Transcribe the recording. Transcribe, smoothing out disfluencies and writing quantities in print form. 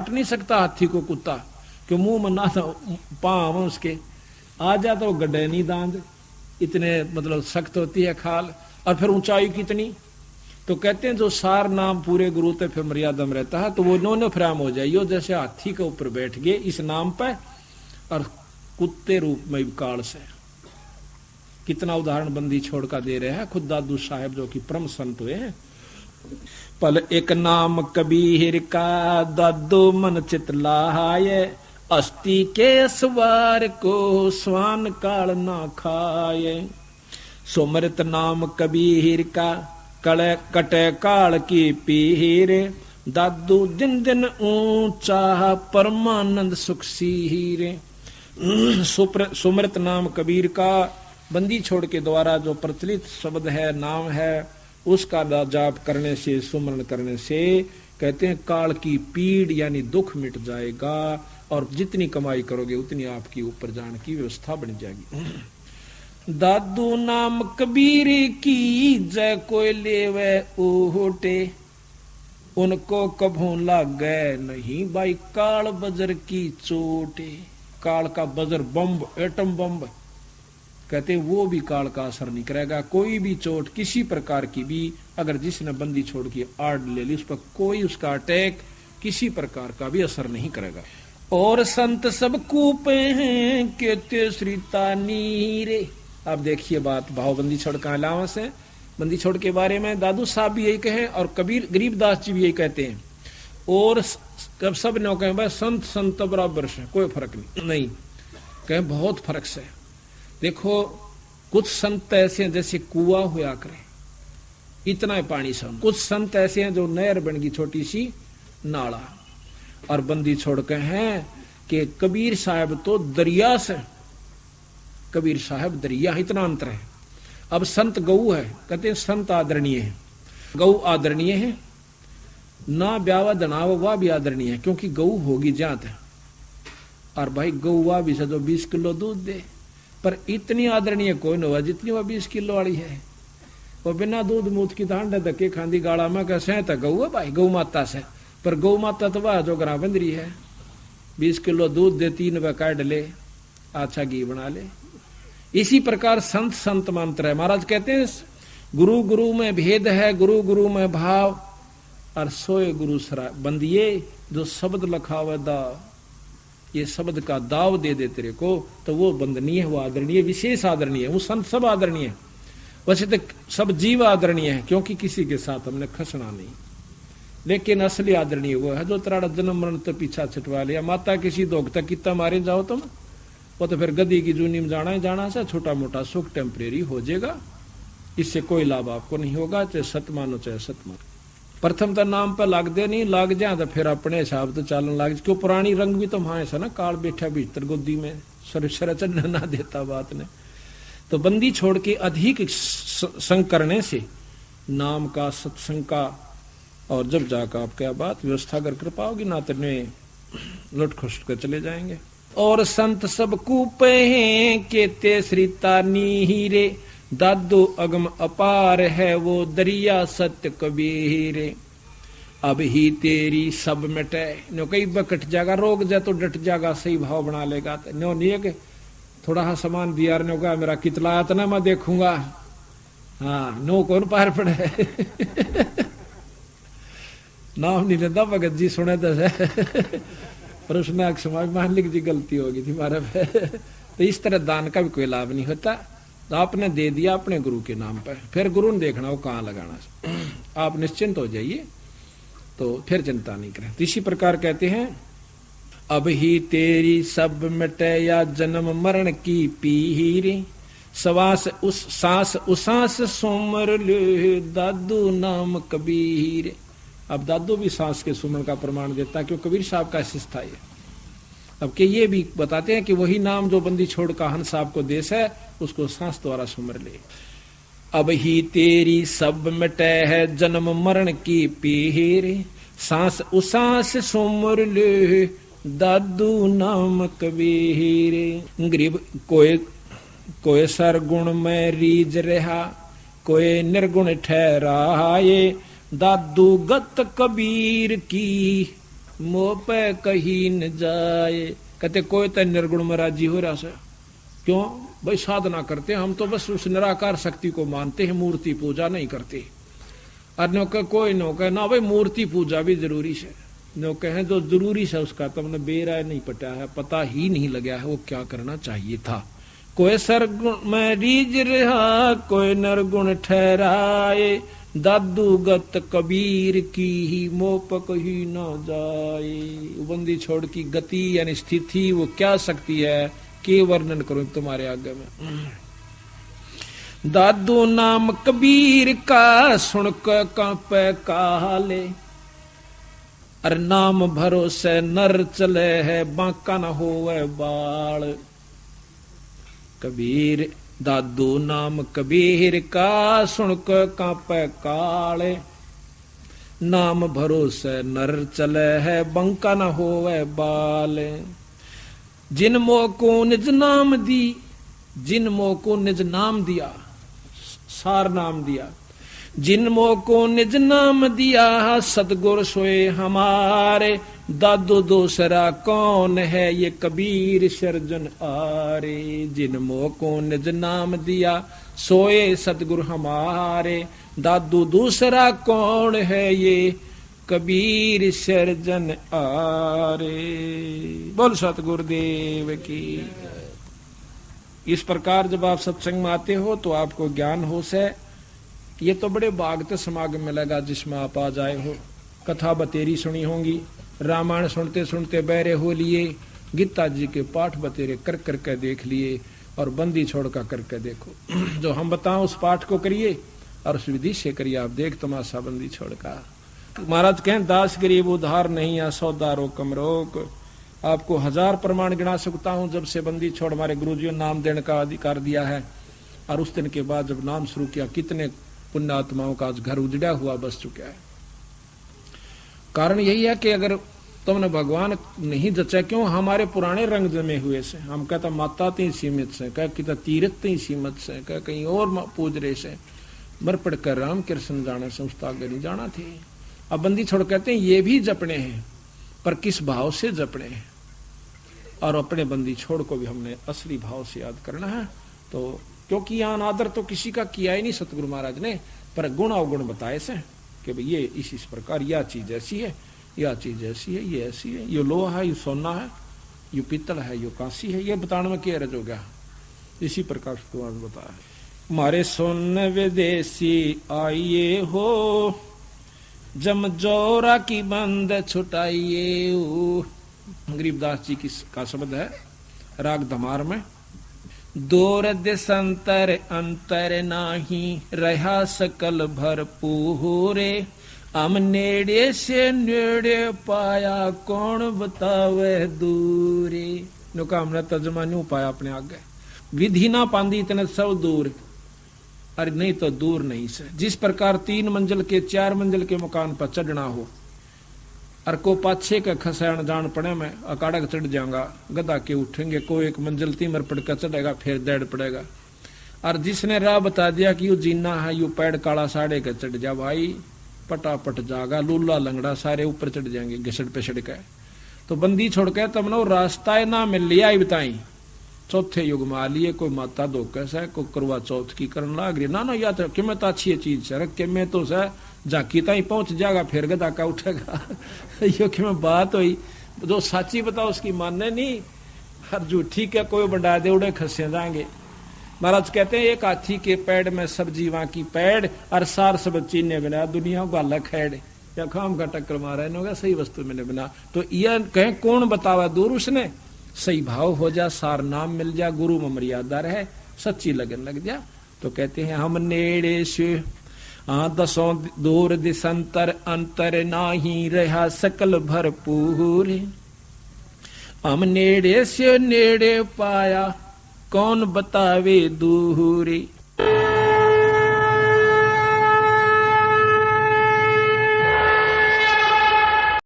नहीं सकता हाथी को कुत्ता, कि मुंह में ना पाँव उसके आ जाता, वो गड्ढे नहीं दांत, इतने मतलब सख्त होती है खाल, और फिर ऊंचाई कितनी। तो कहते हैं जो सार नाम पूरे गुरु ते फिर मर्यादा में रहता है, तो वो नौने फ्राम हो जाइयो, जैसे हाथी के ऊपर बैठ गए इस नाम पे, और कुत्ते रूप में काल से। कितना उदाहरण बंदी छोड़ का दे रहे हैं खुद दादू साहेब, जो कि परम संत हुए हैं। पल एक नाम कबीर का दादू मन चित लाए, अस्थि के सवार को स्वान काल ना खाए। सुमृत नाम कबीर का कले कटे काल की पीर, दादू दिन दिन ऊंचा परमानंद सुख सीरे। सुमृत नाम कबीर का बंदी छोड़ के द्वारा जो प्रचलित शब्द है, नाम है, उसका जाप करने से, सुमरण करने से कहते हैं काल की पीड़ यानी दुख मिट जाएगा, और जितनी कमाई करोगे उतनी आपकी ऊपर जाने की व्यवस्था बन जाएगी। दादू नाम कबीर की जय कोई लेवे ओटे, उनको कभू लागे नहीं भाई काल बजर की चोटे। काल का बजर बम्ब, एटम बम्ब कहते वो भी काल का असर नहीं करेगा। कोई भी चोट किसी प्रकार की भी अगर जिसने बंदी छोड़ के आड़ ले ली, उस पर कोई उसका अटैक किसी प्रकार का भी असर नहीं करेगा। और संत सब कूपे हैं कहते श्रीता नीरे। अब देखिए बात भावबंदी छोड़ का अलावा से बंदी छोड़ के बारे में दादू साहब भी यही कहे, और कबीर गरीबदास जी भी यही कहते हैं। और कब सब ने कहे भाई संत संत बराबर से कोई फर्क नहीं, कहे बहुत फर्क से। देखो कुछ संत ऐसे हैं जैसे कुआं हुआ करे, इतना ही पानी से। कुछ संत ऐसे हैं जो नहर बन गई छोटी सी नाला, और बंदी छोड़ के हैं कि कबीर साहब तो दरिया से, कबीर साहब दरिया, इतना अंतर है। अब संत गऊ है, कहते हैं संत आदरणीय है, गऊ आदरणीय है ना, ब्यावा दनावा वह भी आदरणीय है, क्योंकि गऊ होगी जात है। और भाई गऊ वह भी जो 20 किलो दूध दे, पर इतनी आदरणीय कोई न हुआ जितनी वह 20 किलो वाली है। वो बिना दूध मूत की धांडे धक्के खांदी गाड़ा में कैसे तो गऊ है भाई, गऊ माता से। पर गौ माता तो वह जो ग्राम बंदरी है, 20 किलो दूध दे, 3 रुपये काट ले, अच्छा घी बना ले। इसी प्रकार संत संत मंत्र है। महाराज कहते हैं गुरु गुरु में भेद है, गुरु गुरु में भाव, और सोए गुरु सरा बंदिए जो शब्द लखावे दा, ये शब्द का दाव दे दे तेरे को, तो वो बंदनीय है, वो आदरणीय, विशेष आदरणीय है। वो संत सब आदरणीय है, वैसे तो सब जीव आदरणीय है, क्योंकि किसी के साथ हमने खसना नहीं। लेकिन असली आदरणीय वो है जो तेरा जन्म मरण तो पीछा छुटवा लिया। माता किसी दोग तक कितना मारे जाओ तुम, वो तो फिर गदी की जूनी में जाना है, जाना से छोटा मोटा सुख टेम्परेरी हो जाएगा, इससे कोई लाभ आपको नहीं होगा, चाहे सत मानो चाहे सत मानो। प्रथम तो नाम पर लाग दे, नहीं लाग जाए तो फिर अपने हिसाब तो चालन लाग। क्यों पुरानी रंग भी तो वहां ऐसा ना, काल बैठा भीतर गोदी में, सर चढ़ने ना देता बात ने। तो बंदी छोड़ के अधिक संग करने से नाम का, सत्संग का, और जब जाकर आपके बात व्यवस्था अगर कृपा होगी ना, तो लुट खुश कर चले जाएंगे। और संत सब कूपे हैं केते श्रीता नीरे, दादू अगम अपार है वो दरिया सत्य कबीरे। अब ही तेरी सब मिटे, नो कई बकट जाएगा, रोक जाए तो डट जाएगा, सही भाव बना लेगा। तो नो नहीं है कि थोड़ा सा सामान दिया ने होगा, मेरा कितला आता ना मैं देखूंगा, हाँ नो कौन पार पड़े। नाम नहीं लेता भगत जी सुने तो पर उसने समाज मान ली जी गलती होगी थी हमारे पे। तो इस तरह दान का भी कोई लाभ नहीं होता। तो आपने दे दिया अपने गुरु के नाम पर, फिर गुरु ने देखना वो कहाँ लगाना। आप निश्चिंत हो जाइए, तो फिर चिंता नहीं करें। तो इसी प्रकार कहते हैं अब ही तेरी सब मिटे या जन्म मरण की पीर, सवास उस सांस उसास सोमर ले दादू नाम कबीर। अब दादू भी सांस के सुमरण का प्रमाण देता है, क्योंकि कबीर साहब का शिष्य था ये। अब के ये भी बताते हैं कि वही नाम जो बंदी छोड़ का हंस साहब को देश है, उसको सांस द्वारा सुमर ले। अब ही तेरी सब मिटे है जन्म मरण की पीर, सांस उसास सुमर ले दादू नाम कबीर। गरीब कोई सरगुण में रीज रहा, कोई निर्गुण ठहराए, दादू गत कबीर की मोह पे कहीं न जाए। कहते कोई तो निर्गुण में राजी हो रहा से, क्यों भाई साधना करते हम तो बस उस निराकार शक्ति को मानते हैं, मूर्ति पूजा नहीं करते। और नो कह कोई नो कह ना भाई मूर्ति पूजा भी जरूरी है, नो कहे जो जरूरी है उसका तुमने बेराय नहीं पटा है, पता ही नहीं लगा है वो क्या करना चाहिए था। कोई सरगुण में रीज रहा कोई नरगुण ठहराए, दादू गत कबीर की ही मोप कही न जाए। बंदी छोड़ की गति यानी स्थिति वो क्या सकती है, के वर्णन करूं तुम्हारे आगे में। दादू नाम कबीर का सुन कांपे काले, अरे नाम भरोसे नर चले है बांका न होवे बाल। कबीर दादू नाम कबीर का सुन कांपे काले, नाम भरोसे नर चले है बंका न होवे बाल। जिन मोह को निज नाम दी, जिन मोह को निज नाम दिया, सार नाम दिया, जिन मोह को निज नाम दिया सतगुर सोए हमारे। दादू दूसरा कौन है ये कबीर सर्जन आरे, जिन मोह को निज नाम दिया सोए सतगुरु हमारे। दादू दूसरा कौन है ये कबीर सर्जन आरे। बोल सतगुरुदेव की। इस प्रकार जब आप सत्संग में आते हो तो आपको ज्ञान हो से, ये तो बड़े भागते समागम मिलेगा जिसमें आप आ जाए हो। कथा बतेरी सुनी होंगी, रामायण सुनते सुनते बहरे हो लिए, गीता जी के पाठ बतेरे कर करके देख लिए, और बंदी छोड़ कर करके देखो। जो हम बताओ उस पाठ को करिए और उस विधि से करिए, आप देख तमाशा बंदी छोड़ का। महाराज कहें दास गरीब उधार नहीं है सौदा रोकम रोक। आपको 1000 प्रमाण गिना सकता हूं जब से बंदी छोड़ हमारे गुरुजियों नाम देने का अधिकार दिया है। और उस दिन के बाद जब नाम शुरू किया कितने पुण्यात्माओं का आज घर उजड़ा हुआ बस चुका है। कारण यही है कि अगर तुमने भगवान नहीं जचा, क्यों हमारे पुराने रंग जमे हुए से, हम कहता माता ती सीमित से, कह किता तीर्थ ती सीमित से, कह कहीं और पूज रहे से, मर पड़ कर राम कृष्ण जाने से उसका आगे नहीं जाना थी। अब बंदी छोड़ कहते हैं ये भी जपने हैं, पर किस भाव से जपने हैं, और अपने बंदी छोड़ को भी हमने असली भाव से याद करना है। तो क्योंकि यहाँ अनादर तो किसी का किया ही नहीं सतगुरु महाराज ने, पर गुण अवगुण बताए से कि भाई ये इस प्रकार यह चीज ऐसी है, यह चीज ऐसी है, ये ऐसी है, ये लोहा है, ये सोना है, ये पीतल है, ये कांसी है, ये बताने में क्या रज हो गया। इसी प्रकार से बताया। मारे सोन विदेशी आइए हो, जम जोरा की बंद छुटाइए। गरीबदास जी का शब्द है राग धमार में। दूर दिसंतर अंतर नाही, रहा सकल भरपूरे। हम नेड़े से नेड़े पाया, कौन बतावे दूरे। नुका हमने तर्जुमा नहीं पाया अपने आगे, विधि ना पांदी इतने सब दूर, अरे नहीं तो दूर नहीं से। जिस प्रकार 3 मंजिल के 4 मंजिल के मकान पर चढ़ना हो, और को पाछे का खसाण जान पड़े में अकाड़क चढ़ जाऊंगा, गदा के उठेंगे, को 1 मंजिल तीमर पड़कर चढ़ेगा, फिर दौड़ पड़ेगा। और जिसने राह बता दिया कि यू जीना है, यू पैड़ काला साड़े के चढ़ जा भाई, पटापट जागा, लूला लंगड़ा सारे ऊपर चढ़ जाएंगे घिसड़ पिसड़ के। तो बंदी छोड़ के तब नो रास्ता ना मिल लिया ही बताई। चौथे युग में आ लिए, कोई माता धोखे से, कोई करवा चौथ की करन लाग रही, ना या तो कि मैं तो अच्छी चीज से रख के मैं तो से झाकी ताई पहुंच जाएगा, फिर गदा का उठेगा। यो कि मैं बात हुई, जो साची बताओ उसकी मानने नहीं, हर झूठी के कोई बढ़ा दे उड़े खसे जाएंगे। महाराज कहते हैं एक हाथी के पेड़ में सब जीवा की पेड़, और सार सब चीने बिना दुनिया को गाला खेड़, या खाम का टक्कर मारा इन्होंने सही वस्तु मैंने बिना। तो यह कहें कौन बतावा दूर, उसने सही भाव हो जा, सार नाम मिल जा, गुरु में मर्यादा रहे, सच्ची लगन लग जा। तो कहते हैं हम नेड़े से 10 दूर दिसंतर अंतर नाही, रहा सकल भरपूर। हम नेड़े से नेड़े पाया, कौन बतावे दूरी।